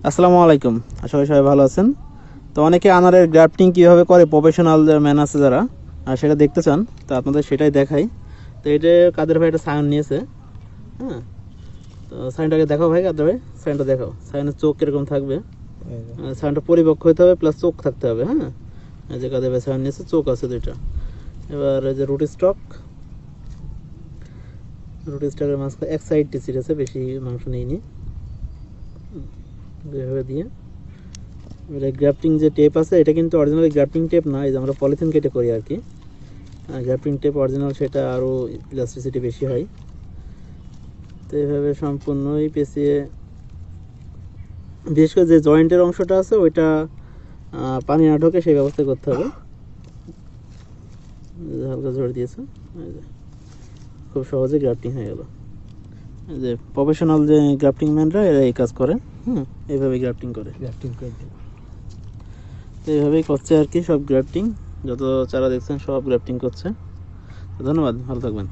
আসসালামু আলাইকুম, আশা করি সবাই ভালো আছেন। তো অনেকে আনারের গ্রাফটিং কীভাবে করে প্রফেশনাল ম্যান আছে যারা, আর সেটা দেখতে চান, তো আপনাদের সেটাই দেখাই। তো এটা কাদের ভাই একটা সাইন নিয়েছে। হ্যাঁ, তো সাইনটাকে দেখাও ভাই, কাদের ভাই সাইনটা দেখাও। সাইনের চোখ কীরকম থাকবে, সাইনটা পরিপক্ক হতে হবে, প্লাস চোখ থাকতে হবে। হ্যাঁ, এই যে কাদের ভাই সাইন নিয়েছে, চোখ আছে দুইটা। এবার এই যে রুটি স্টকের মাঝখানে এক সাইড টিচির আছে, বেশি মাংস নিইনি। এভাবে দিয়ে গ্রাফটিং যে টেপ আছে, এটা কিন্তু অরিজিনাল গ্রাফটিং টেপ না, এই যে আমরা পলিথিন কেটে করি আর কি। গ্রাফটিং টেপ অরিজিনাল, সেটা আরও ইলাস্টিসিটি বেশি হয়। তো এইভাবে সম্পূর্ণই পেঁচিয়ে, বিশেষ করে যে জয়েন্টের অংশটা আছে ওইটা পানি না ঢোকে সেই ব্যবস্থা করতে হবে। হালকা ঝরে দিয়েছে, খুব সহজে গ্রাফটিং হয়ে গেল। যে প্রফেশনাল যে গ্রাফটিং ম্যানরা এরা এই কাজ করে। এইভাবে গ্রাফটিং করে, তো এইভাবেই করছে আর কি সব গ্রাফটিং। যত চারা দেখছেন সব গ্রাফটিং করছে। ধন্যবাদ, ভালো থাকবেন।